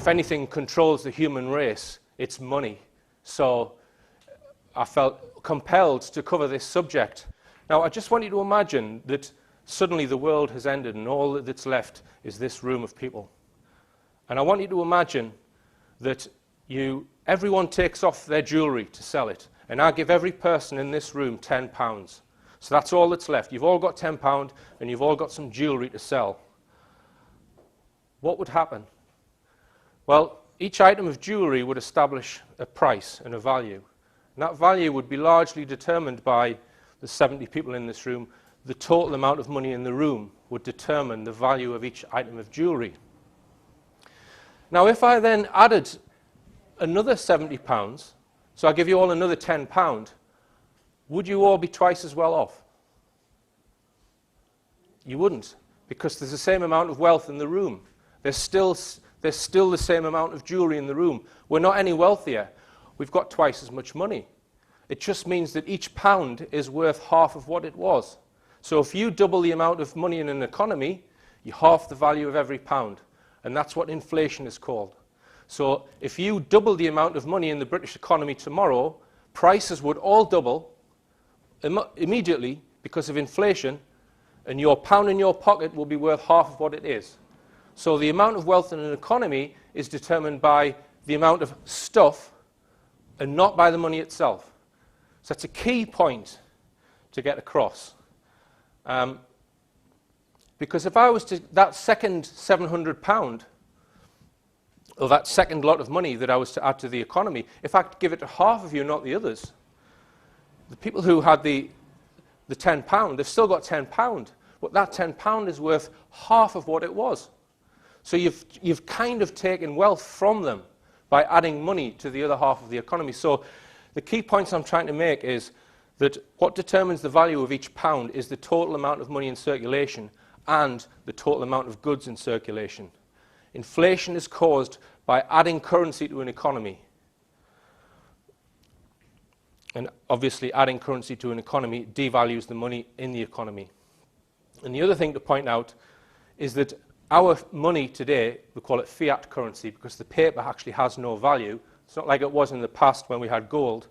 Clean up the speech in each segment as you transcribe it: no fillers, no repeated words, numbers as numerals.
if anything controls the human race, it's money. So I felt compelled to cover this subject. Now, I just want you to imagine that suddenly the world has ended and all that's left is this room of people. And I want you to imagine that everyone takes off their jewellery to sell it, and I give every person in this room £10. So that's all that's left. You've all got £10 and you've all got some jewellery to sell. What would happen? Well, each item of jewellery would establish a price and a value. And that value would be largely determined by the 70 people in this room. The total amount of money in the room would determine the value of each item of jewellery. Now, if I then added another £70, so I give you all another £10, would you all be twice as well off? You wouldn't, because there's the same amount of wealth in the room. There's still the same amount of jewellery in the room. We're not any wealthier. We've got twice as much money. It just means that each pound is worth half of what it was. So if you double the amount of money in an economy, you halve the value of every pound. And that's what inflation is called. So if you double the amount of money in the British economy tomorrow, prices would all double immediately because of inflation, and your pound in your pocket will be worth half of what it is. So the amount of wealth in an economy is determined by the amount of stuff and not by the money itself. So that's a key point to get across. Because if I was to, that second £700, or that second lot of money that I was to add to the economy, if I could give it to half of you, not the others, the people who had the £10, they've still got £10, but that £10 is worth half of what it was. So you've kind of taken wealth from them by adding money to the other half of the economy. So the key points I'm trying to make is that what determines the value of each pound is the total amount of money in circulation and the total amount of goods in circulation. Inflation is caused by adding currency to an economy. And obviously adding currency to an economy devalues the money in the economy. And the other thing to point out is that our money today, we call it fiat currency because the paper actually has no value. It's not like it was in the past when we had gold.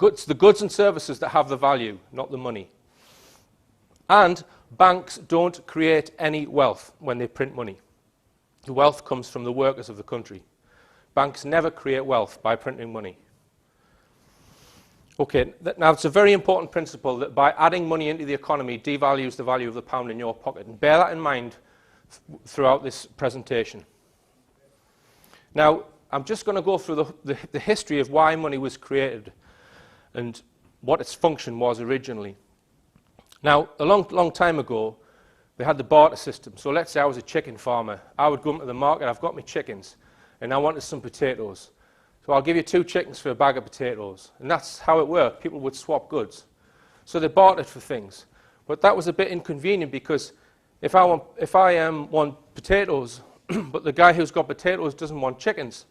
It's the goods and services that have the value, not the money. And banks don't create any wealth when they print money. The wealth comes from the workers of the country. Banks never create wealth by printing money. Okay, now it's a very important principle that by adding money into the economy devalues the value of the pound in your pocket. And bear that in mind throughout this presentation. Now, I'm just going to go through the history of why money was created and what its function was originally. Now, a long time ago, they had the barter system. So let's say I was a chicken farmer. I would go into the market, I've got my chickens, and I wanted some potatoes. So I'll give you 2 chickens for a bag of potatoes. And that's how it worked. People would swap goods. So they bartered for things. But that was a bit inconvenient because if I want potatoes, but the guy who's got potatoes doesn't want chickens,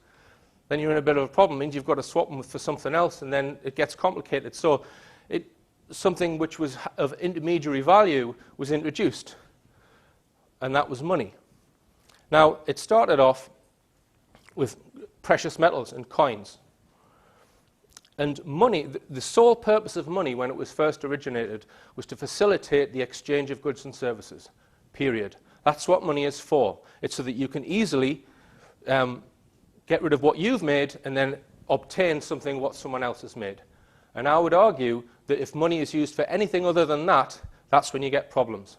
then you're in a bit of a problem. It means you've got to swap them for something else, and then it gets complicated. So something which was of intermediary value was introduced, and that was money. Now, it started off with precious metals and coins. And money, the sole purpose of money when it was first originated was to facilitate the exchange of goods and services, period. That's what money is for. It's so that you can easily get rid of what you've made and then obtain something what someone else has made. And I would argue that if money is used for anything other than that, that's when you get problems.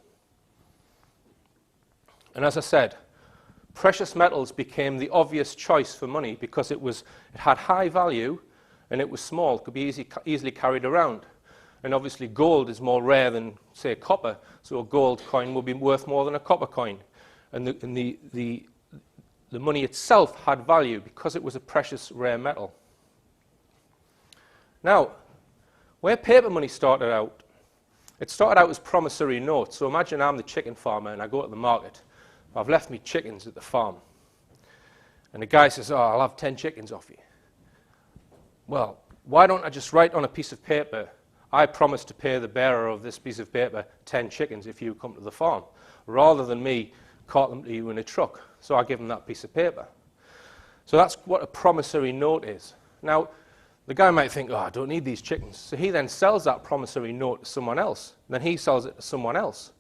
And as I said, precious metals became the obvious choice for money because it had high value and it was small, could be easily carried around. And obviously gold is more rare than, say, copper, so a gold coin will be worth more than a copper coin. And the money itself had value because it was a precious, rare metal. Now, where paper money started out, it started out as promissory notes. So imagine I'm the chicken farmer and I go to the market. I've left me chickens at the farm. And the guy says, oh, I'll have 10 chickens off you. Well, why don't I just write on a piece of paper, I promise to pay the bearer of this piece of paper 10 chickens if you come to the farm, rather than me cart them to you in a truck. So I give them that piece of paper. So that's what a promissory note is. Now, the guy might think, oh, I don't need these chickens. So he then sells that promissory note to someone else. Then he sells it to someone else.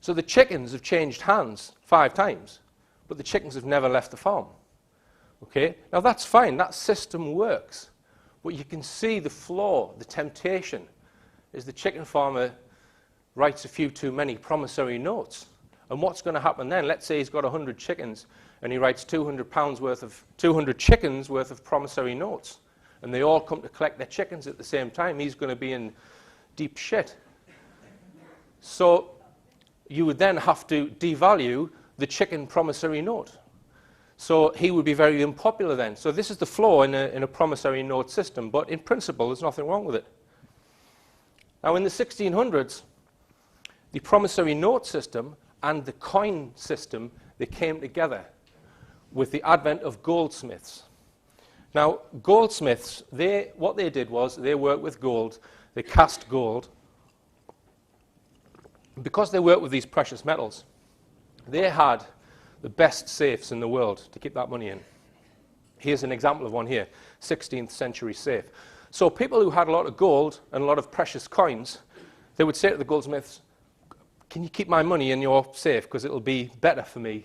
So the chickens have changed hands 5 times, but the chickens have never left the farm. Okay? Now that's fine, that system works. But you can see the flaw, the temptation, is the chicken farmer writes a few too many promissory notes. And what's going to happen then? Let's say he's got 100 chickens and he writes £200 chickens worth of promissory notes. And they all come to collect their chickens at the same time. He's going to be in deep shit. So you would then have to devalue the chicken promissory note. So he would be very unpopular then. So this is the flaw in a promissory note system, but in principle there's nothing wrong with it. Now in the 1600s, the promissory note system and the coin system, they came together with the advent of goldsmiths. Now goldsmiths, what they did was they worked with gold, they cast gold. Because they worked with these precious metals, they had the best safes in the world to keep that money in. Here's an example of one here, 16th century safe. So people who had a lot of gold and a lot of precious coins, they would say to the goldsmiths, can you keep my money in your safe because it'll be better for me,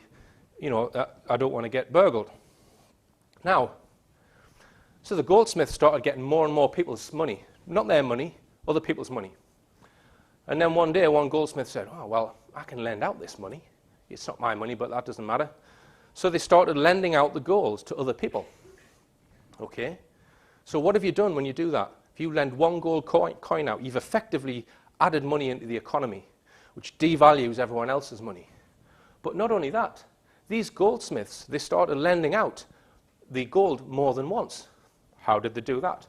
you know, I don't want to get burgled. Now, so the goldsmiths started getting more and more people's money, not their money, other people's money. And then one day, one goldsmith said, oh, well, I can lend out this money. It's not my money, but that doesn't matter. So they started lending out the gold to other people. Okay? So what have you done when you do that? If you lend one gold coin out, you've effectively added money into the economy, which devalues everyone else's money. But not only that, these goldsmiths, they started lending out the gold more than once. How did they do that?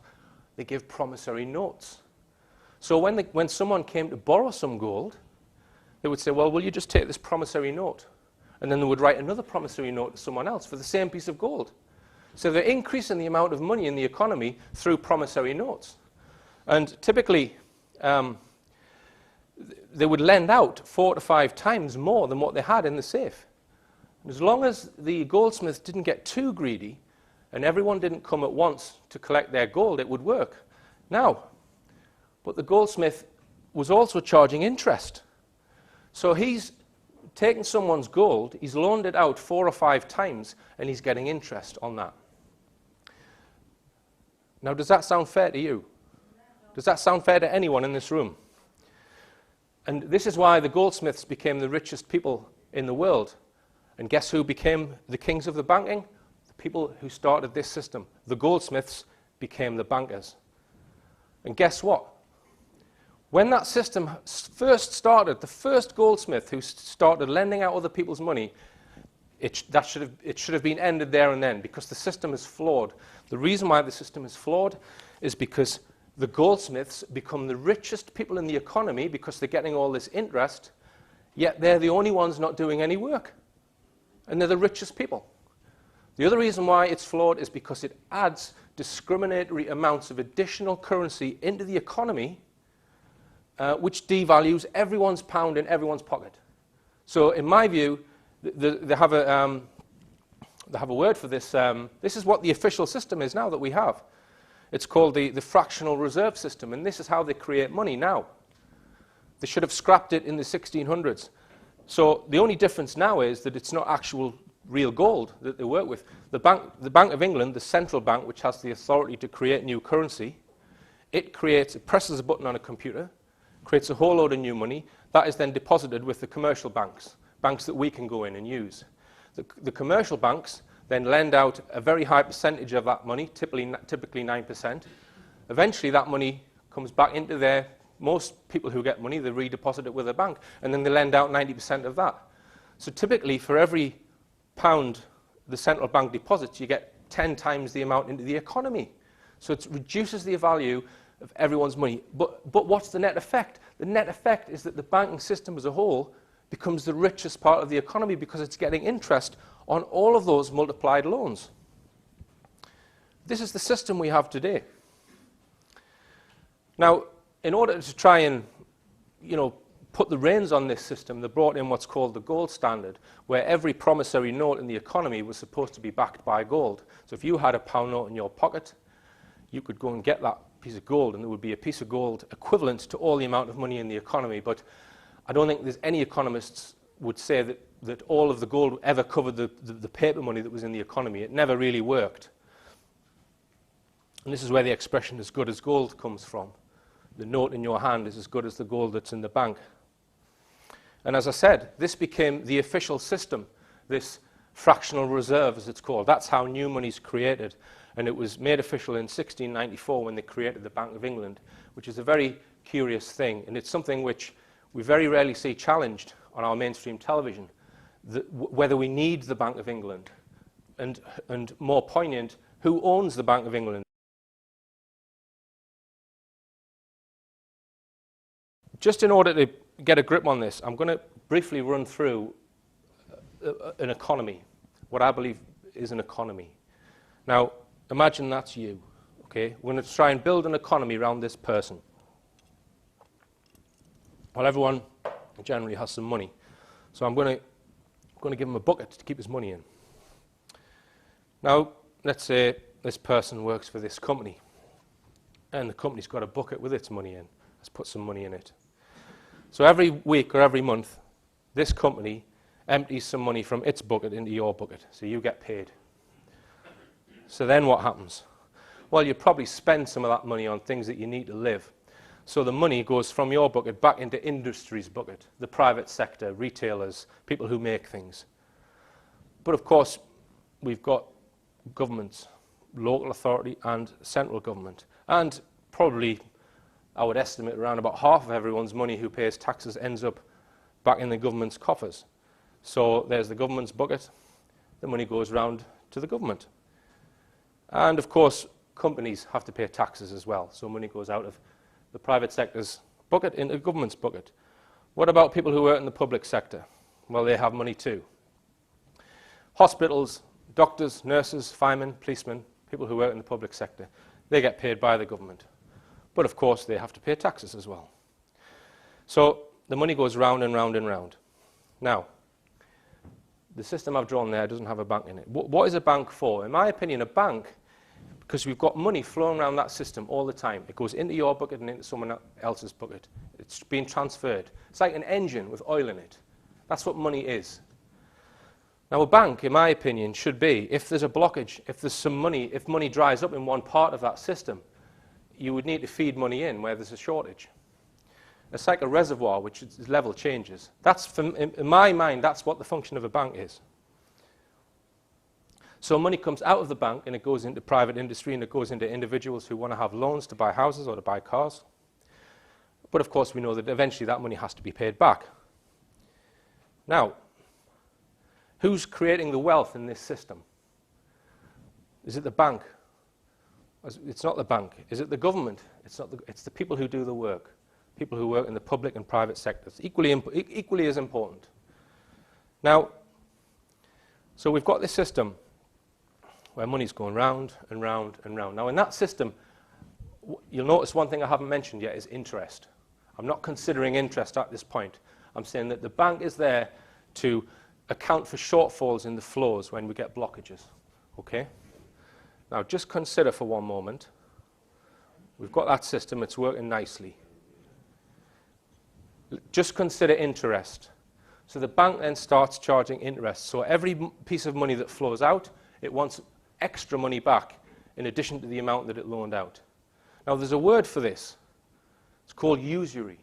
They give promissory notes. So when someone came to borrow some gold, they would say, well, will you just take this promissory note? And then they would write another promissory note to someone else for the same piece of gold. So they're increasing the amount of money in the economy through promissory notes. And typically, they would lend out 4 to 5 times more than what they had in the safe. And as long as the goldsmiths didn't get too greedy and everyone didn't come at once to collect their gold, it would work. Now, but the goldsmith was also charging interest. So he's taken someone's gold, he's loaned it out 4 or 5 times, and he's getting interest on that. Now, does that sound fair to you? Does that sound fair to anyone in this room? And this is why the goldsmiths became the richest people in the world. And guess who became the kings of the banking? The people who started this system. The goldsmiths became the bankers. And guess what? When that system first started, the first goldsmith who started lending out other people's money, it should have been ended there and then, because the system is flawed. The reason why the system is flawed is because the goldsmiths become the richest people in the economy because they're getting all this interest, yet they're the only ones not doing any work. And they're the richest people. The other reason why it's flawed is because it adds discriminatory amounts of additional currency into the economy, which devalues everyone's pound in everyone's pocket. So in my view, they have a word for this. This is what the official system is now that we have. It's called the fractional reserve system, and this is how they create money now. They should have scrapped it in the 1600s. So the only difference now is that it's not actual real gold that they work with. The Bank of England, the central bank, which has the authority to create new currency, it presses a button on a computer, creates a whole load of new money. That is then deposited with the commercial banks, banks that we can go in and use. The commercial banks then lend out a very high percentage of that money, typically 9%. Eventually that money comes back into most people who get money, they redeposit it with a bank, and then they lend out 90% of that. So typically for every pound the central bank deposits, you get 10 times the amount into the economy. So it reduces the value of everyone's money. But what's the net effect? The net effect is that the banking system as a whole becomes the richest part of the economy because it's getting interest on all of those multiplied loans. This is the system we have today. Now, in order to try and, put the reins on this system, they brought in what's called the gold standard, where every promissory note in the economy was supposed to be backed by gold. So if you had a pound note in your pocket, you could go and get that piece of gold, and there would be a piece of gold equivalent to all the amount of money in the economy. But I don't think there's any economists would say that all of the gold ever covered the paper money that was in the economy. It never really worked. And this is where the expression "as good as gold" comes from. The note in your hand is as good as the gold that's in the bank. And as I said, this became the official system, this fractional reserve, as it's called. That's how new money's created. And it was made official in 1694 when they created the Bank of England, which is a very curious thing. And it's something which we very rarely see challenged on our mainstream television, whether we need the Bank of England. And more poignant, who owns the Bank of England? Just in order to get a grip on this, I'm going to briefly run through an economy, what I believe is an economy. Now, imagine that's you, okay? We're going to try and build an economy around this person. Well, everyone generally has some money. So I'm going to give him a bucket to keep his money in. Now, let's say this person works for this company, and the company's got a bucket with its money in. Let's put some money in it. So every week or every month, this company empties some money from its bucket into your bucket, so you get paid. So then what happens? Well, you probably spend some of that money on things that you need to live. So the money goes from your bucket back into industry's bucket, the private sector, retailers, people who make things. But of course, we've got governments, local authority and central government, and probably, I would estimate, around about half of everyone's money who pays taxes ends up back in the government's coffers. So there's the government's bucket, the money goes round to the government. And of course, companies have to pay taxes as well, so money goes out of the private sector's bucket into the government's bucket. What about people who work in the public sector? Well, they have money too. Hospitals, doctors, nurses, firemen, policemen, people who work in the public sector, they get paid by the government. But of course, they have to pay taxes as well. So the money goes round and round and round. Now, the system I've drawn there doesn't have a bank in it. What is a bank for? In my opinion, a bank, because we've got money flowing around that system all the time. It goes into your bucket and into someone else's bucket. It's being transferred. It's like an engine with oil in it. That's what money is. Now, a bank, in my opinion, should be, if there's a blockage, if there's some money, if money dries up in one part of that system, you would need to feed money in where there's a shortage. It's like a reservoir which its level changes. That's, in my mind, that's what the function of a bank is. So money comes out of the bank and it goes into private industry and it goes into individuals who want to have loans to buy houses or to buy cars. But of course we know that eventually that money has to be paid back. Now, who's creating the wealth in this system? Is it the bank? It's not the bank. Is it the government? It's not. It's the people who do the work. People who work in the public and private sectors. Equally as important. Now, so we've got this system where money's going round and round and round. Now, in that system, you'll notice one thing I haven't mentioned yet is interest. I'm not considering interest at this point. I'm saying that the bank is there to account for shortfalls in the flows when we get blockages. Okay? Now, just consider for one moment, we've got that system, it's working nicely. Just consider interest. So the bank then starts charging interest. So every piece of money that flows out, it wants extra money back in addition to the amount that it loaned out. Now, there's a word for this. It's called usury.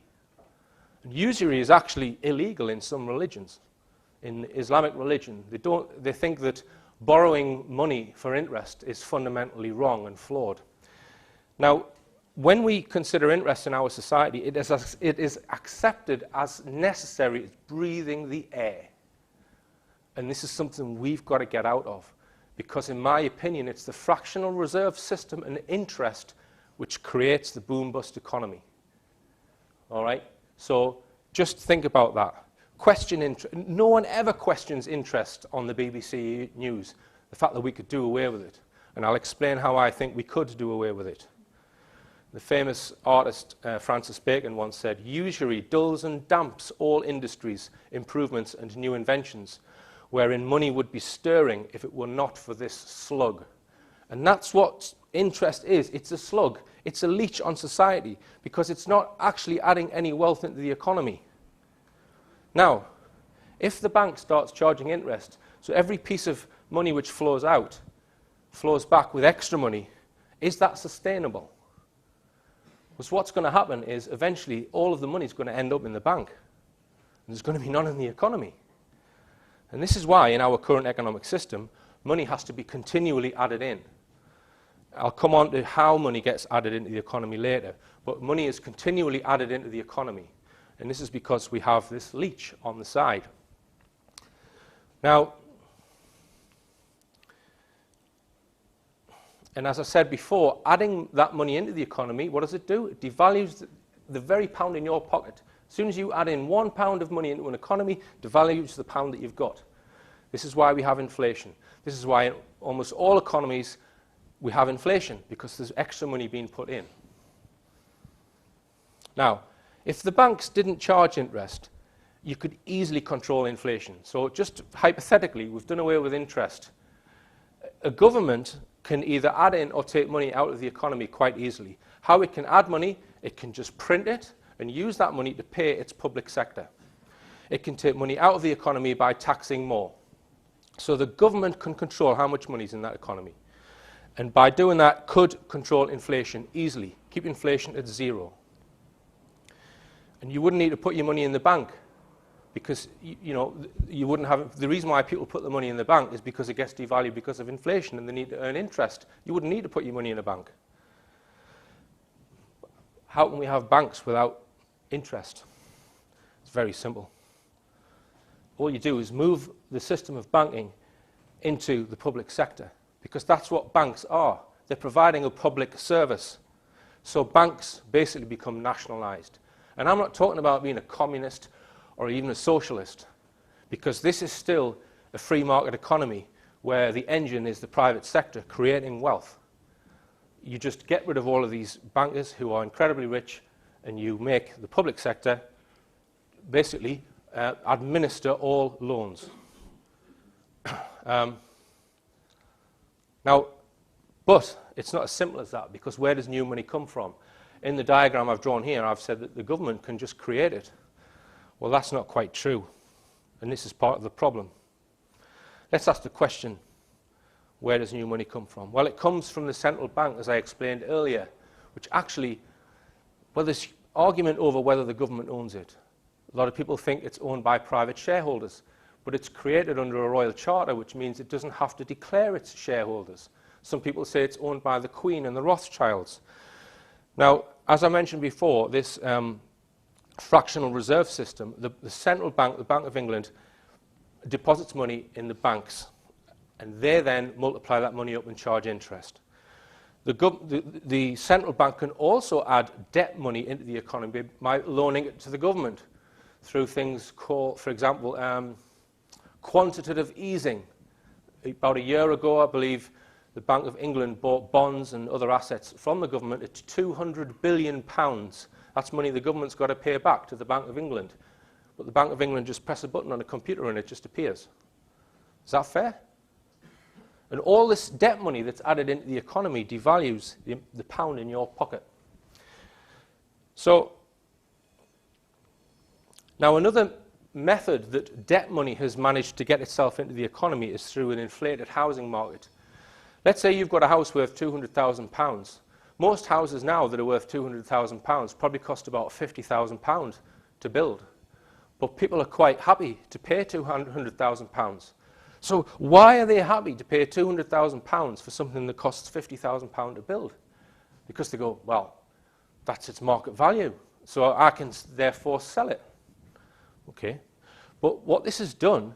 And usury is actually illegal in some religions. In Islamic religion, they think that borrowing money for interest is fundamentally wrong and flawed. Now, when we consider interest in our society, it is accepted as necessary as breathing the air. And this is something we've got to get out of, because in my opinion, it's the fractional reserve system and interest which creates the boom-bust economy. All right? So just think about that. Question interest. No one ever questions interest on the BBC News, the fact that we could do away with it. And I'll explain how I think we could do away with it. The famous artist Francis Bacon once said, "Usury dulls and damps all industries, improvements and new inventions, wherein money would be stirring if it were not for this slug." And that's what interest is. It's a slug. It's a leech on society because it's not actually adding any wealth into the economy. Now, if the bank starts charging interest, so every piece of money which flows out flows back with extra money, is that sustainable? Because what's going to happen is eventually all of the money is going to end up in the bank. And there's going to be none in the economy. And this is why in our current economic system, money has to be continually added in. I'll come on to how money gets added into the economy later, but money is continually added into the economy. And this is because we have this leech on the side. Now, and as I said before, adding that money into the economy, what does it do? It devalues the very pound in your pocket. As soon as you add in £1 of money into an economy, it devalues the pound that you've got. This is why we have inflation. This is why in almost all economies we have inflation, because there's extra money being put in. Now, if the banks didn't charge interest, you could easily control inflation. So just hypothetically, we've done away with interest. A government can either add in or take money out of the economy quite easily. How it can add money, it can just print it and use that money to pay its public sector. It can take money out of the economy by taxing more. So the government can control how much money is in that economy. And by doing that, could control inflation easily, keep inflation at zero. And you wouldn't need to put your money in the bank because you wouldn't have. The reason why people put the money in the bank is because it gets devalued because of inflation and they need to earn interest. You wouldn't need to put your money in a bank. How can we have banks without interest? It's very simple. All you do is move the system of banking into the public sector, because that's what banks are. They're providing a public service. So banks basically become nationalized. And I'm not talking about being a communist or even a socialist, because this is still a free market economy where the engine is the private sector creating wealth. You just get rid of all of these bankers who are incredibly rich, and you make the public sector basically administer all loans. Now, but it's not as simple as that, because where does new money come from? In the diagram I've drawn here, I've said that the government can just create it. Well, that's not quite true, and this is part of the problem. Let's ask the question, where does new money come from? Well, it comes from the central bank, as I explained earlier, which actually, well, there's argument over whether the government owns it. A lot of people think it's owned by private shareholders, but it's created under a royal charter, which means it doesn't have to declare its shareholders. Some people say it's owned by the Queen and the Rothschilds. Now, as I mentioned before, this fractional reserve system, the central bank, the Bank of England, deposits money in the banks, and they then multiply that money up and charge interest. The central bank can also add debt money into the economy by loaning it to the government through things called, for example, quantitative easing. About a year ago, I believe, the Bank of England bought bonds and other assets from the government at £200 billion. That's money the government's got to pay back to the Bank of England. But the Bank of England just press a button on a computer and it just appears. Is that fair? And all this debt money that's added into the economy devalues the pound in your pocket. So, now another method that debt money has managed to get itself into the economy is through an inflated housing market. Let's say you've got a house worth £200,000. Most houses now that are worth £200,000 probably cost about £50,000 to build. But people are quite happy to pay £200,000. So why are they happy to pay £200,000 for something that costs £50,000 to build? Because they go, well, that's its market value, so I can therefore sell it. Okay, but what this has done,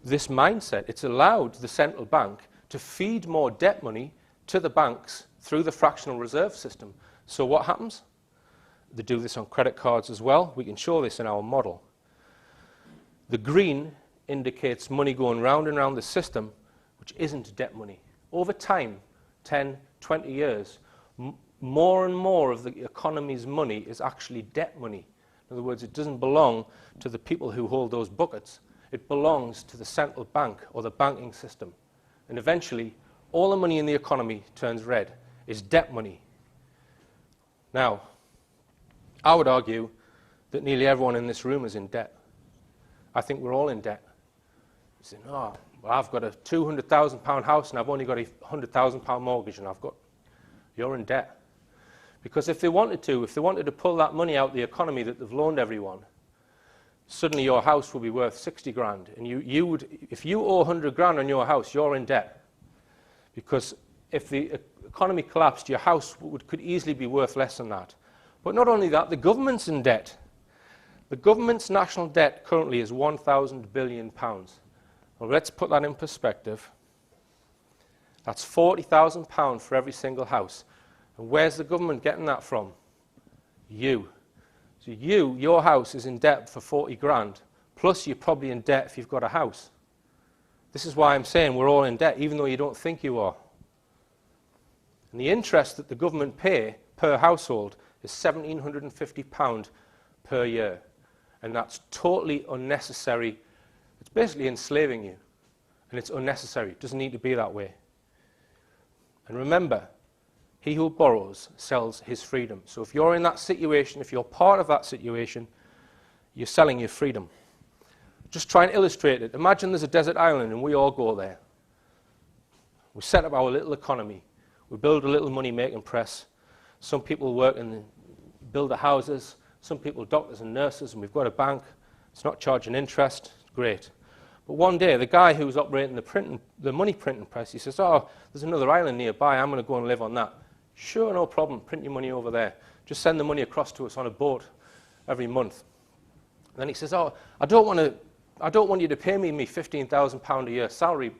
this mindset, it's allowed the central bank to feed more debt money to the banks through the fractional reserve system. So what happens? They do this on credit cards as well. We can show this in our model. The green indicates money going round and round the system, which isn't debt money. Over time, 10, 20 years, more and more of the economy's money is actually debt money. In other words, it doesn't belong to the people who hold those buckets. It belongs to the central bank or the banking system. And eventually, all the money in the economy turns red, is debt money. Now, I would argue that nearly everyone in this room is in debt. I think we're all in debt. You say, oh, well, I've got a £200,000 house and I've only got a £100,000 mortgage and you're in debt. Because if they wanted to pull that money out of the economy that they've loaned everyone, suddenly your house will be worth 60 grand. And if you owe 100 grand on your house, you're in debt. Because if the economy collapsed, your house could easily be worth less than that. But not only that, the government's in debt. The government's national debt currently is £1,000 billion. Well, let's put that in perspective. That's £40,000 for every single house. And where's the government getting that from? You. So your house is in debt for 40 grand, plus you're probably in debt if you've got a house. This is why I'm saying we're all in debt, even though you don't think you are. And the interest that the government pay per household is £1,750 per year. And that's totally unnecessary. It's basically enslaving you. And it's unnecessary. It doesn't need to be that way. And remember, he who borrows sells his freedom. So if you're in that situation, if you're part of that situation, you're selling your freedom. Just try and illustrate it. Imagine there's a desert island and we all go there. We set up our little economy. We build a little money-making press. Some people work and build the houses. Some people doctors and nurses, and we've got a bank. It's not charging interest. Great. But one day, the guy who's operating the money printing press, he says, oh, there's another island nearby. I'm going to go and live on that. Sure, no problem. Print your money over there. Just send the money across to us on a boat every month. And then he says, oh, I don't want you to pay me £15,000 a year salary.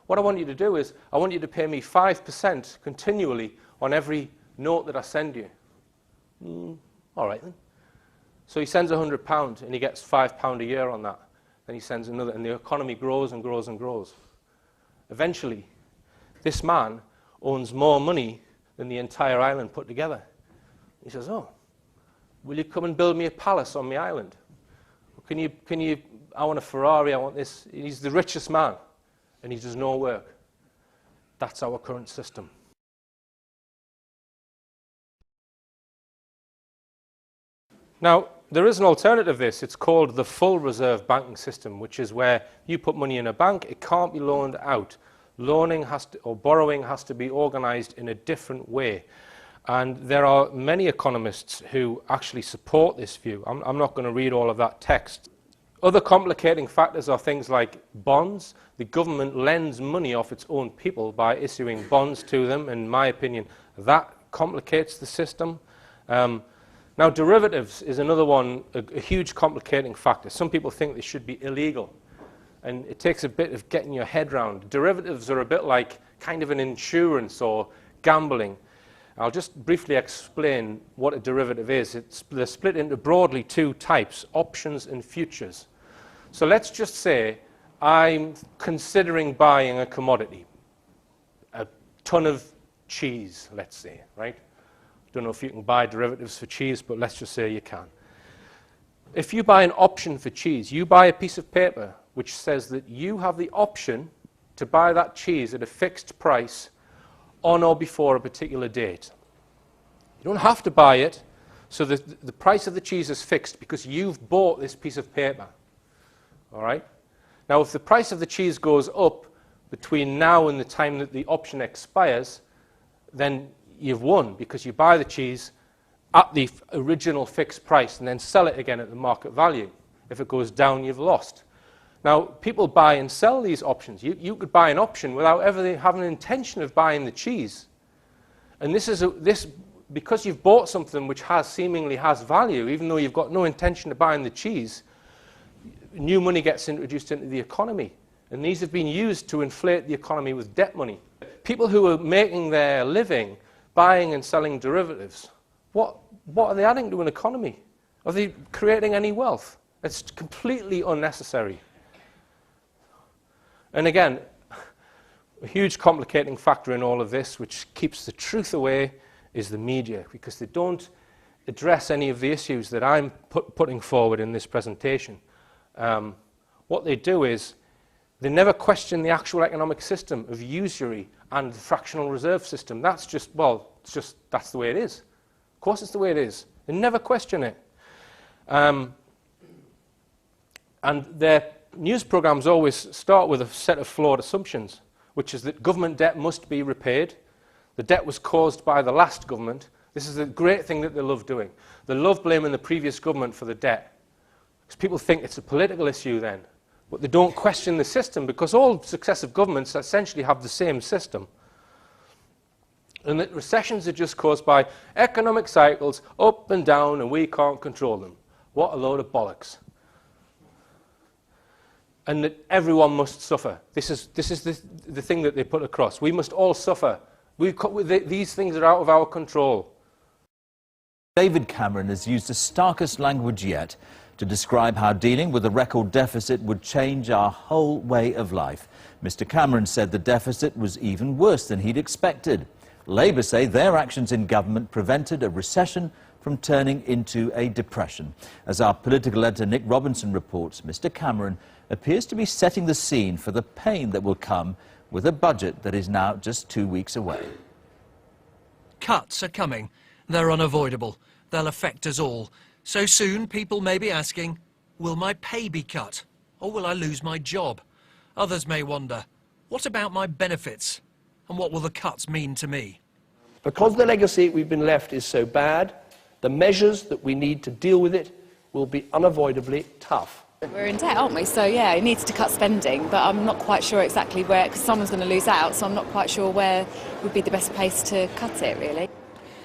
What I want you to do is, I want you to pay me 5% continually on every note that I send you. All right then. So he sends £100 and he gets £5 a year on that. Then he sends another, and the economy grows and grows and grows. Eventually, this man owns more money than the entire island put together. He says, oh, will you come and build me a palace on my island? I want a Ferrari, I want this. He's the richest man, and he does no work. That's our current system. Now, there is an alternative to this. It's called the full reserve banking system, which is where you put money in a bank, it can't be loaned out. Borrowing has to be organized in a different way. And there are many economists who actually support this view. I'm not going to read all of that text. Other complicating factors are things like bonds. The government lends money off its own people by issuing bonds to them. In my opinion, that complicates the system. Now, derivatives is another one, a huge complicating factor. Some people think they should be illegal. And it takes a bit of getting your head around. Derivatives are a bit like kind of an insurance or gambling. I'll just briefly explain what a derivative is. They're split into broadly two types, options and futures. So let's just say I'm considering buying a commodity, a ton of cheese, let's say, right? Don't know if you can buy derivatives for cheese, but let's just say you can. If you buy an option for cheese, you buy a piece of paper which says that you have the option to buy that cheese at a fixed price on or before a particular date. You don't have to buy it, so the price of the cheese is fixed because you've bought this piece of paper. All right? Now, if the price of the cheese goes up between now and the time that the option expires, then you've won because you buy the cheese at the original fixed price and then sell it again at the market value. If it goes down, you've lost. Now, people buy and sell these options. You could buy an option without ever having an intention of buying the cheese. And because you've bought something which seemingly has value, even though you've got no intention of buying the cheese, new money gets introduced into the economy. And these have been used to inflate the economy with debt money. People who are making their living buying and selling derivatives, what are they adding to an economy? Are they creating any wealth? It's completely unnecessary. And again, a huge complicating factor in all of this, which keeps the truth away, is the media, because they don't address any of the issues that I'm putting forward in this presentation. What they do is they never question the actual economic system of usury and the fractional reserve system. That's just, well, that's the way it is. Of course it's the way it is. They never question it. And their news programs always start with a set of flawed assumptions, which is that government debt must be repaid. The debt was caused by the last government. This is the great thing that they love doing. They love blaming the previous government for the debt, because people think it's a political issue then. But they don't question the system, because all successive governments essentially have the same system. And that recessions are just caused by economic cycles, up and down, and we can't control them. What a load of bollocks. And that everyone must suffer. This is the thing that they put across. We must all suffer. These things are out of our control. David Cameron has used the starkest language yet to describe how dealing with a record deficit would change our whole way of life. Mr. Cameron said the deficit was even worse than he'd expected. Labour say their actions in government prevented a recession from turning into a depression. As our political editor Nick Robinson reports, Mr. Cameron appears to be setting the scene for the pain that will come with a budget that is now just 2 weeks away. Cuts are coming. They're unavoidable. They'll affect us all. So soon, people may be asking, will my pay be cut? Or will I lose my job? Others may wonder, what about my benefits? And what will the cuts mean to me? Because the legacy we've been left is so bad, the measures that we need to deal with it will be unavoidably tough. We're in debt, aren't we? So yeah, it needs to cut spending, but I'm not quite sure exactly where, because someone's going to lose out, so I'm not quite sure where would be the best place to cut it, really.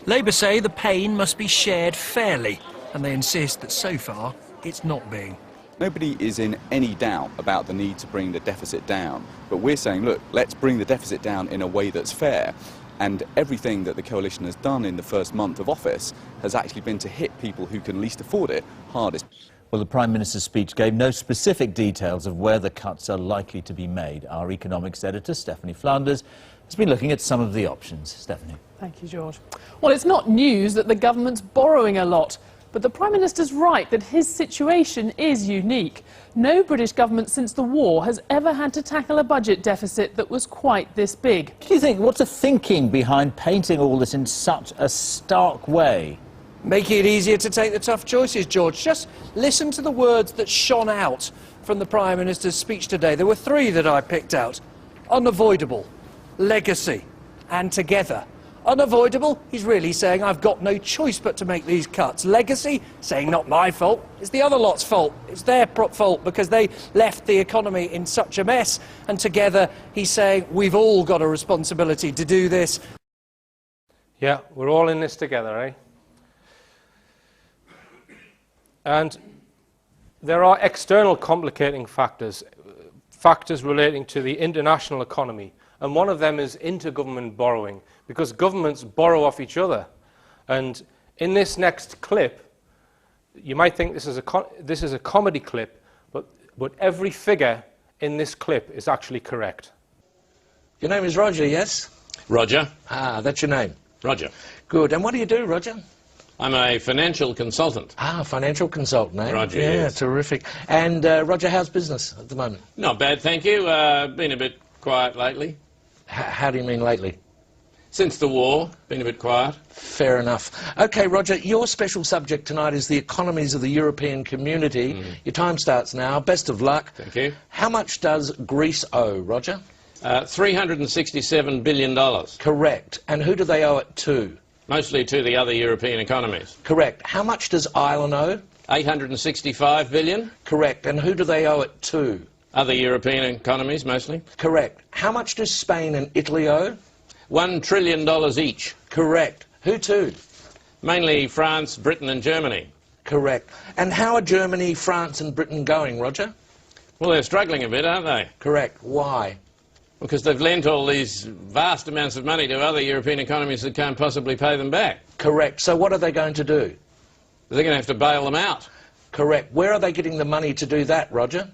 Labour say the pain must be shared fairly, and they insist that so far it's not being. Nobody is in any doubt about the need to bring the deficit down, but we're saying, look, let's bring the deficit down in a way that's fair. And everything that the coalition has done in the first month of office has actually been to hit people who can least afford it hardest. Well, the Prime Minister's speech gave no specific details of where the cuts are likely to be made. Our economics editor, Stephanie Flaunders, has been looking at some of the options. Stephanie. Thank you, George. Well, it's not news that the government's borrowing a lot, but the Prime Minister's right that his situation is unique. No British government since the war has ever had to tackle a budget deficit that was quite this big. What do you think? What's the thinking behind painting all this in such a stark way? Make it easier to take the tough choices, George. Just listen to the words that shone out from the Prime Minister's speech today. There were three that I picked out. Unavoidable, legacy, and together. Unavoidable, he's really saying I've got no choice but to make these cuts. Legacy, saying not my fault, it's the other lot's fault. It's their fault because they left the economy in such a mess. And together, he's saying we've all got a responsibility to do this. Yeah, we're all in this together, eh? And there are external complicating factors relating to the international economy. And one of them is intergovernment borrowing, because governments borrow off each other. And in this next clip, you might think this is a comedy clip, but every figure in this clip is actually correct. Your name is Roger, yes? Roger. Ah, that's your name. Roger. Good. And what do you do, Roger? I'm a financial consultant. Ah, financial consultant, eh? Roger, yeah, yes. Terrific. And, Roger, how's business at the moment? Not bad, thank you. Been a bit quiet lately. How do you mean lately? Since the war, been a bit quiet. Fair enough. OK, Roger, your special subject tonight is the economies of the European community. Your time starts now. Best of luck. Thank you. How much does Greece owe, Roger? $367 billion. Correct. And who do they owe it to? Mostly to the other European economies. Correct. How much does Ireland owe? $865 billion. Correct. And who do they owe it to? Other European economies, mostly. Correct. How much does Spain and Italy owe? $1 trillion each. Correct. Who to? Mainly France, Britain and Germany. Correct. And how are Germany, France and Britain going, Roger? Well, they're struggling a bit, aren't they? Correct. Why? Because they've lent all these vast amounts of money to other European economies that can't possibly pay them back. Correct. So what are they going to do? They're going to have to bail them out. Correct. Where are they getting the money to do that, Roger?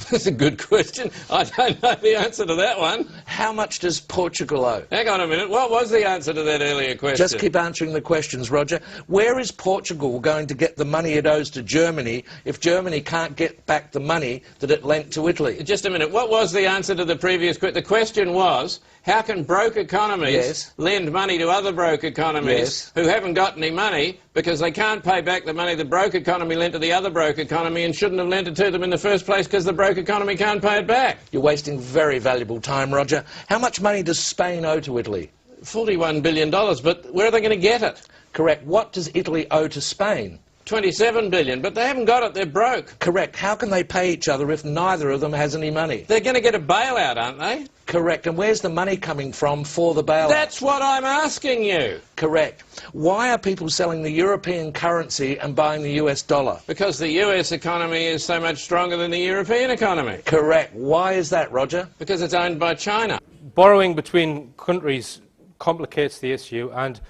That's a good question. I don't know the answer to that one. How much does Portugal owe? Hang on a minute. What was the answer to that earlier question? Just keep answering the questions, Roger. Where is Portugal going to get the money it owes to Germany if Germany can't get back the money that it lent to Italy? Just a minute. What was the answer to the previous question? The question was, how can broke economies lend money to other broke economies who haven't got any money because they can't pay back the money the broke economy lent to the other broke economy and shouldn't have lent it to them in the first place because the broke economy can't pay it back? You're wasting very valuable time, Roger. How much money does Spain owe to Italy? $41 billion, but where are they going to get it? Correct. What does Italy owe to Spain? $27 billion, but they haven't got it, they're broke. Correct. How can they pay each other if neither of them has any money? They're going to get a bailout, aren't they? Correct. And where's the money coming from for the bailout? That's what I'm asking you. Correct. Why are people selling the European currency and buying the US dollar? Because the US economy is so much stronger than the European economy. Correct. Why is that, Roger? Because it's owned by China. Borrowing between countries complicates the issue, and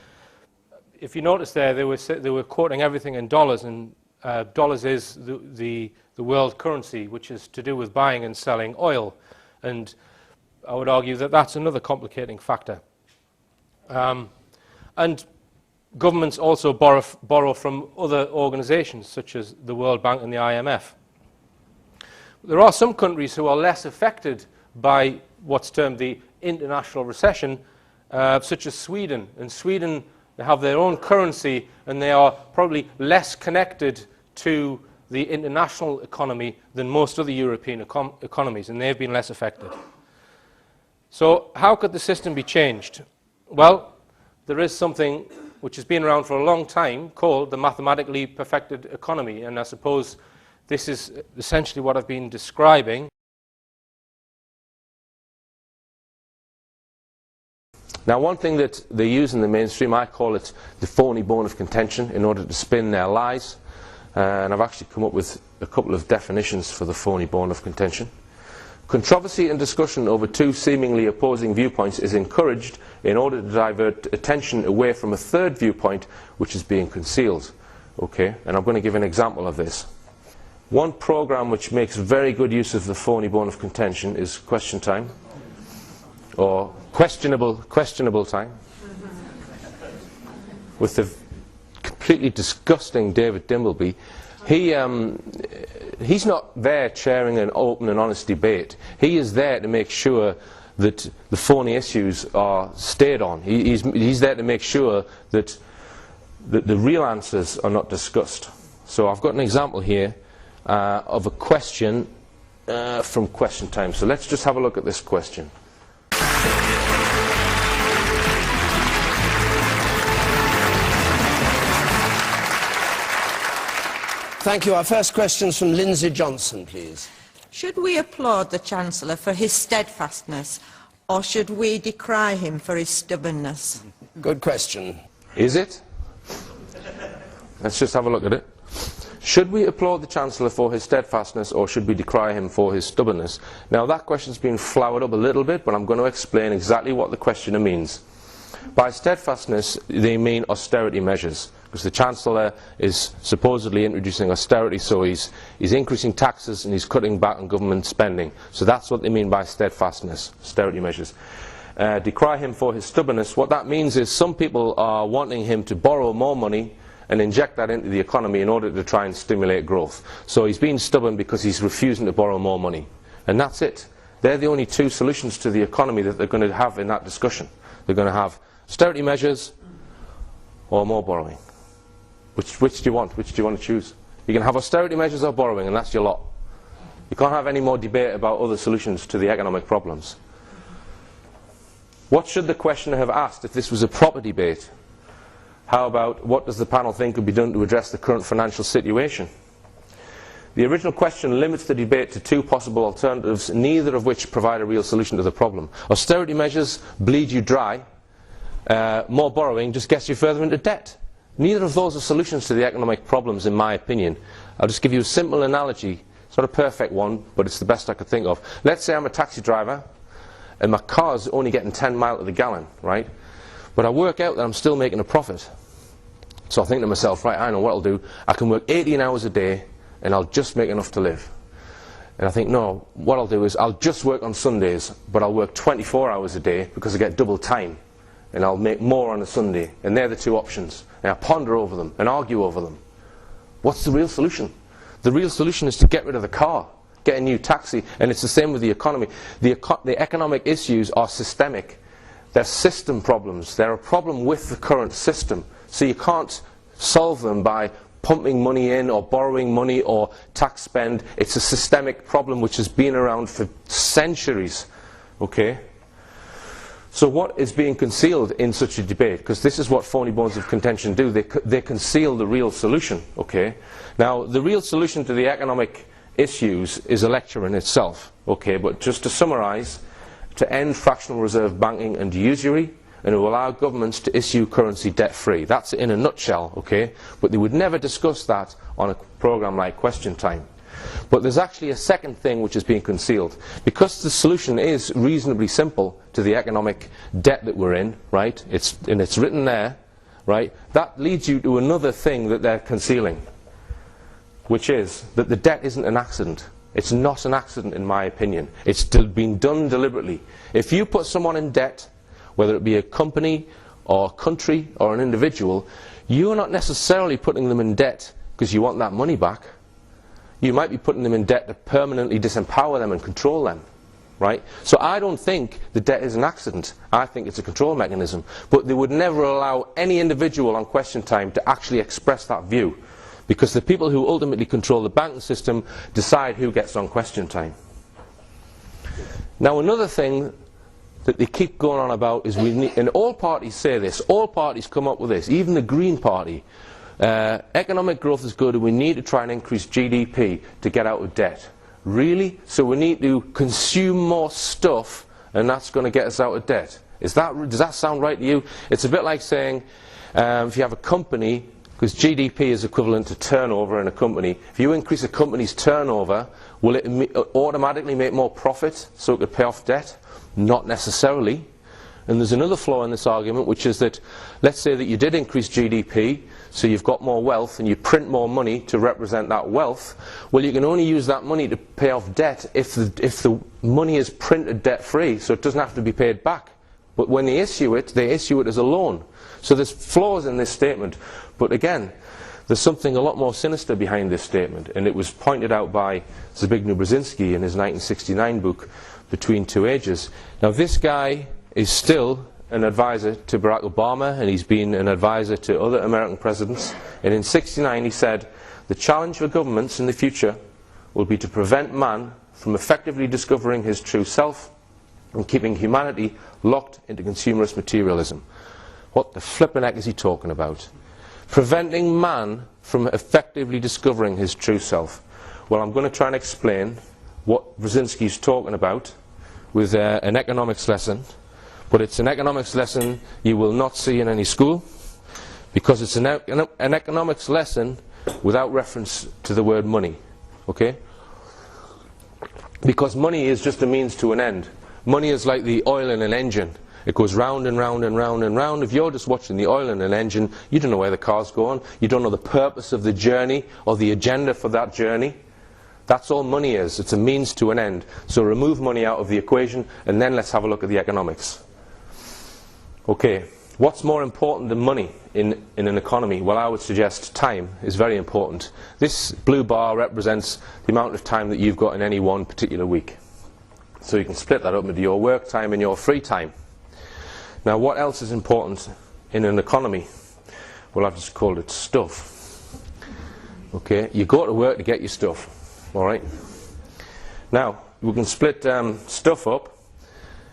if you notice there, they were quoting everything in dollars, and dollars is the world currency, which is to do with buying and selling oil. And I would argue that that's another complicating factor. And governments also borrow from other organizations, such as the World Bank and the IMF. There are some countries who are less affected by what's termed the international recession, such as Sweden. In Sweden, they have their own currency, and they are probably less connected to the international economy than most other European economies, and they've been less affected. So how could the system be changed? Well, there is something which has been around for a long time called the mathematically perfected economy, and I suppose this is essentially what I've been describing. Now, one thing that they use in the mainstream, I call it the phony bone of contention in order to spin their lies. And I've actually come up with a couple of definitions for the phony bone of contention. Controversy and discussion over two seemingly opposing viewpoints is encouraged in order to divert attention away from a third viewpoint which is being concealed. Okay, and I'm going to give an example of this. One program which makes very good use of the phony bone of contention is Question Time, or questionable time, with the completely disgusting David Dimbleby. He's not there chairing an open and honest debate. He is there to make sure that the phony issues are stayed on. He's there to make sure that the real answers are not discussed. So I've got an example here of a question from Question Time. So let's just have a look at this question. Thank you. Our first question is from Lindsay Johnson, please. Should we applaud the Chancellor for his steadfastness, or should we decry him for his stubbornness? Good question. Is it? Let's just have a look at it. Should we applaud the Chancellor for his steadfastness, or should we decry him for his stubbornness? Now, that question's been flowered up a little bit, but I'm going to explain exactly what the questioner means. By steadfastness, they mean austerity measures, because the Chancellor is supposedly introducing austerity, so he's increasing taxes and he's cutting back on government spending. So that's what they mean by steadfastness, austerity measures. Decry him for his stubbornness, what that means is some people are wanting him to borrow more money and inject that into the economy in order to try and stimulate growth. So he's being stubborn because he's refusing to borrow more money. And that's it. They're the only two solutions to the economy that they're going to have in that discussion. They're going to have austerity measures or more borrowing. Which do you want? Which do you want to choose? You can have austerity measures or borrowing, and that's your lot. You can't have any more debate about other solutions to the economic problems. What should the questioner have asked if this was a proper debate? How about, what does the panel think could be done to address the current financial situation? The original question limits the debate to two possible alternatives, neither of which provide a real solution to the problem. Austerity measures bleed you dry. More borrowing just gets you further into debt. Neither of those are solutions to the economic problems, in my opinion. I'll just give you a simple analogy. It's not a perfect one, but it's the best I could think of. Let's say I'm a taxi driver, and my car's only getting 10 miles to the gallon, right? But I work out that I'm still making a profit. So I think to myself, right, I know what I'll do. I can work 18 hours a day, and I'll just make enough to live. And I think, no, what I'll do is I'll just work on Sundays, but I'll work 24 hours a day because I get double time. And I'll make more on a Sunday. And they're the two options. And I ponder over them and argue over them. What's the real solution? The real solution is to get rid of the car, get a new taxi. And it's the same with the economy. The economic issues are systemic. They're system problems. They're a problem with the current system. So you can't solve them by pumping money in or borrowing money or tax spend. It's a systemic problem which has been around for centuries. Okay? So what is being concealed in such a debate? Because this is what phony bones of contention do. They conceal the real solution. Okay? Now, the real solution to the economic issues is a lecture in itself. Okay? But just to summarize, to end fractional reserve banking and usury, and to allow governments to issue currency debt-free. That's it in a nutshell, okay? But they would never discuss that on a program like Question Time. But there's actually a second thing which is being concealed. Because the solution is reasonably simple to the economic debt that we're in, right? It's written there, right? That leads you to another thing that they're concealing, which is that the debt isn't an accident. It's not an accident, in my opinion. It's been done deliberately. If you put someone in debt, whether it be a company or a country or an individual, you're not necessarily putting them in debt because you want that money back. You might be putting them in debt to permanently disempower them and control them, right? So I don't think the debt is an accident. I think it's a control mechanism. But they would never allow any individual on Question Time to actually express that view, because the people who ultimately control the banking system decide who gets on Question Time. Now, another thing that they keep going on about is we need, and all parties say this, all parties come up with this, even the Green Party, economic growth is good and we need to try and increase GDP to get out of debt. Really? So we need to consume more stuff and that's going to get us out of debt? Does that sound right to you? It's a bit like saying if you have a company, because GDP is equivalent to turnover in a company, if you increase a company's turnover, will it automatically make more profit so it could pay off debt? Not necessarily. And there's another flaw in this argument, which is that, let's say that you did increase GDP, so you've got more wealth and you print more money to represent that wealth. Well, you can only use that money to pay off debt if the money is printed debt-free, so it doesn't have to be paid back. But when they issue it as a loan. So there's flaws in this statement. But again, there's something a lot more sinister behind this statement, and it was pointed out by Zbigniew Brzezinski in his 1969 book, Between Two Ages. Now, this guy is still an advisor to Barack Obama, and he's been an advisor to other American presidents. And in '69 he said, the challenge for governments in the future will be to prevent man from effectively discovering his true self and keeping humanity locked into consumerist materialism. What the flippin' heck is he talking about? Preventing man from effectively discovering his true self. Well, I'm going to try and explain what Brzezinski's talking about with an economics lesson, but it's an economics lesson you will not see in any school, because it's an economics lesson without reference to the word money, okay? Because money is just a means to an end. Money is like the oil in an engine. It goes round and round and round and round. If you're just watching the oil in an engine, you don't know where the car's going. You don't know the purpose of the journey or the agenda for that journey. That's all money is. It's a means to an end. So remove money out of the equation, and then let's have a look at the economics. Okay, what's more important than money in an economy? Well, I would suggest time is very important. This blue bar represents the amount of time that you've got in any one particular week. So you can split that up into your work time and your free time. Now, what else is important in an economy? Well, I've just called it stuff. Okay, you go to work to get your stuff. All right. Now, we can split stuff up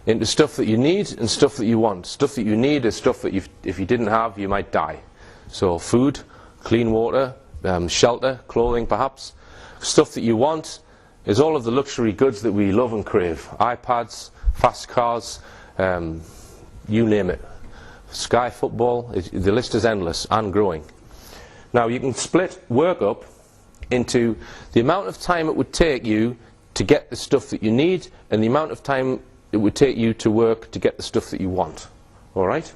into stuff that you need and stuff that you want. Stuff that you need is stuff that if you didn't have, you might die. So food, clean water, shelter, clothing perhaps. Stuff that you want is all of the luxury goods that we love and crave. iPads, fast cars, you name it. Sky football, the list is endless and growing. Now, you can split work up into the amount of time it would take you to get the stuff that you need and the amount of time it would take you to work to get the stuff that you want. All right?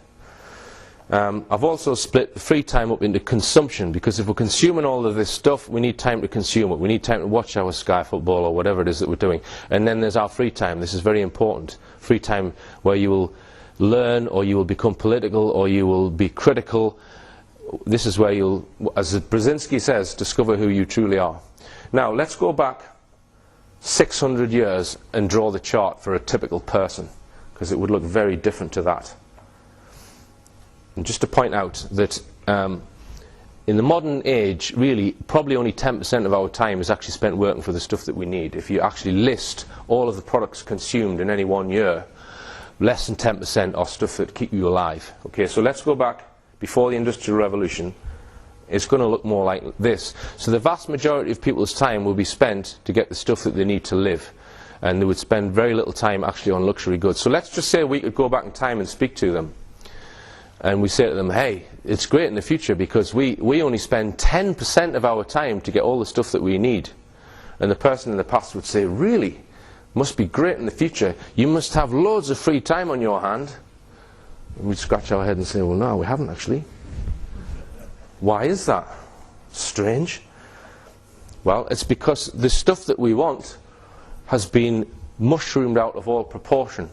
I've also split the free time up into consumption, because if we're consuming all of this stuff, we need time to consume it. We need time to watch our Sky football or whatever it is that we're doing. And then there's our free time. This is very important. Free time where you will learn, or you will become political, or you will be critical. This is where you'll, as Brzezinski says, discover who you truly are. Now, let's go back 600 years and draw the chart for a typical person, because it would look very different to that. And just to point out that in the modern age, really, probably only 10% of our time is actually spent working for the stuff that we need. If you actually list all of the products consumed in any one year, less than 10% are stuff that keep you alive. Okay, so let's go back before the Industrial Revolution. It's going to look more like this. So the vast majority of people's time will be spent to get the stuff that they need to live. And they would spend very little time actually on luxury goods. So let's just say we could go back in time and speak to them. And we say to them, hey, it's great in the future because we only spend 10% of our time to get all the stuff that we need. And the person in the past would say, really? Must be great in the future. You must have loads of free time on your hand. And we'd scratch our head and say, well, no, we haven't actually. Why is that? Strange. Well, it's because the stuff that we want has been mushroomed out of all proportion.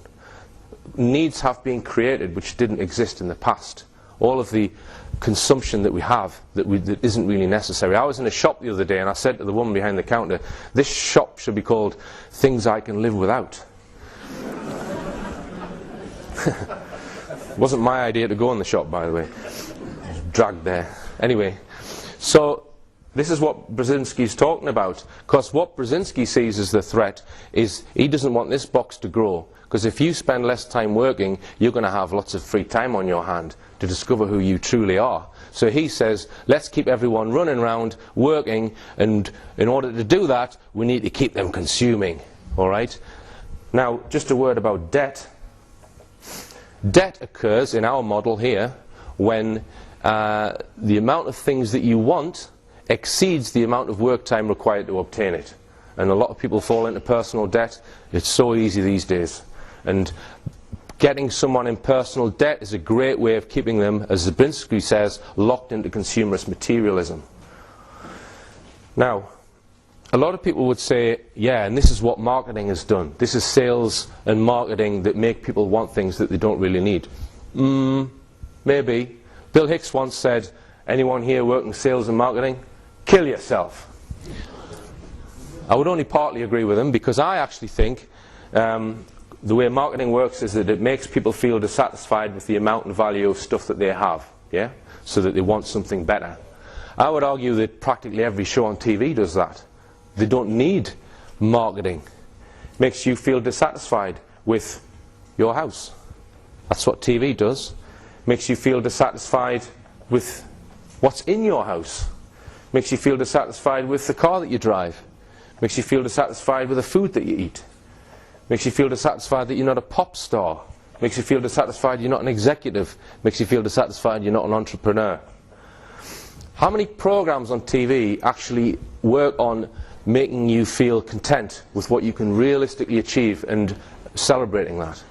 Needs have been created which didn't exist in the past. All of the consumption that we have that isn't really necessary. I was in a shop the other day and I said to the woman behind the counter, this shop should be called Things I Can Live Without. It wasn't my idea to go in the shop, by the way. I was dragged there. Anyway, so this is what Brzezinski's talking about. Because what Brzezinski sees as the threat is he doesn't want this box to grow. Because if you spend less time working, you're going to have lots of free time on your hand to discover who you truly are. So he says, let's keep everyone running around, working, and in order to do that, we need to keep them consuming. All right? Now, just a word about debt. Debt occurs in our model here when the amount of things that you want exceeds the amount of work time required to obtain it. And a lot of people fall into personal debt. It's so easy these days. And getting someone in personal debt is a great way of keeping them, as Zabinski says, locked into consumerist materialism. Now, a lot of people would say, yeah, and this is what marketing has done. This is sales and marketing that make people want things that they don't really need. Maybe. Bill Hicks once said, anyone here working sales and marketing? Kill yourself. I would only partly agree with him, because I actually think the way marketing works is that it makes people feel dissatisfied with the amount and value of stuff that they have, yeah? So that they want something better. I would argue that practically every show on TV does that. They don't need marketing. It makes you feel dissatisfied with your house. That's what TV does. It makes you feel dissatisfied with what's in your house. It makes you feel dissatisfied with the car that you drive. Makes you feel dissatisfied with the food that you eat. Makes you feel dissatisfied that you're not a pop star. Makes you feel dissatisfied you're not an executive. Makes you feel dissatisfied you're not an entrepreneur. How many programs on TV actually work on making you feel content with what you can realistically achieve and celebrating that?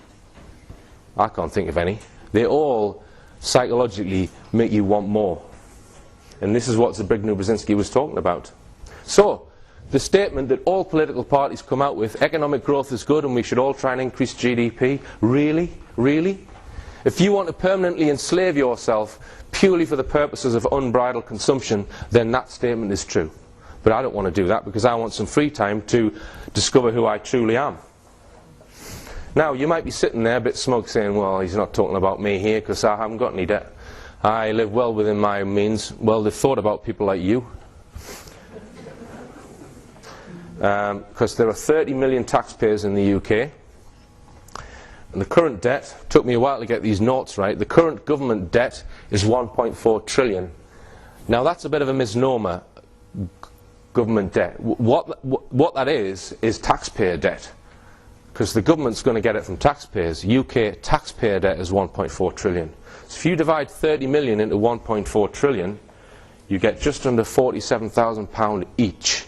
I can't think of any. They all psychologically make you want more. And this is what Zbigniew Brzezinski was talking about. So, the statement that all political parties come out with, economic growth is good and we should all try and increase GDP, really? Really? If you want to permanently enslave yourself purely for the purposes of unbridled consumption, then that statement is true. But I don't want to do that because I want some free time to discover who I truly am. Now, you might be sitting there a bit smug saying, well, he's not talking about me here because I haven't got any debt. I live well within my means. Well, they've thought about people like you. Because there are 30 million taxpayers in the UK. And the current debt, took me a while to get these notes right, the current government debt is 1.4 trillion. Now that's a bit of a misnomer, government debt. What that is taxpayer debt. Because the government's going to get it from taxpayers. UK taxpayer debt is 1.4 trillion. So if you divide 30 million into 1.4 trillion, you get just under £47,000 each.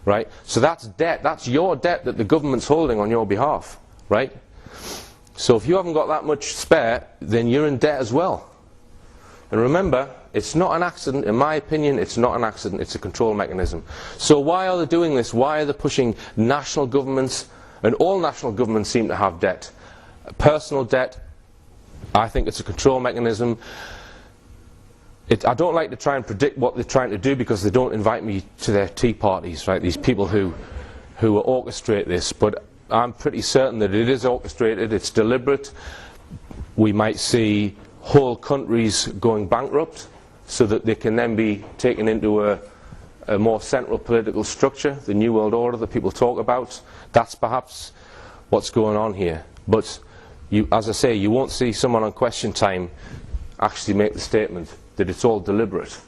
Right? So that's debt. That's your debt that the government's holding on your behalf. Right? So if you haven't got that much spare, then you're in debt as well. And remember, it's not an accident. In my opinion, it's not an accident. It's a control mechanism. So why are they doing this? Why are they pushing national governments? And all national governments seem to have debt. Personal debt, I think it's a control mechanism. I don't like to try and predict what they're trying to do because they don't invite me to their tea parties, right? These people who orchestrate this. But I'm pretty certain that it is orchestrated, it's deliberate. We might see whole countries going bankrupt so that they can then be taken into a more central political structure, the New World Order that people talk about. That's perhaps what's going on here. But as I say, you won't see someone on Question Time actually make the statement that it's all deliberate.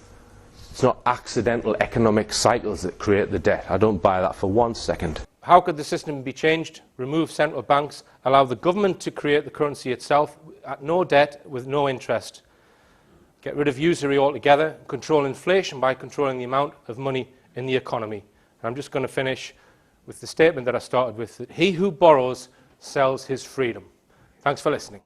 It's not accidental economic cycles that create the debt. I don't buy that for 1 second. How could the system be changed? Remove central banks, allow the government to create the currency itself at no debt with no interest. Get rid of usury altogether, control inflation by controlling the amount of money in the economy. And I'm just going to finish with the statement that I started with, that he who borrows sells his freedom. Thanks for listening.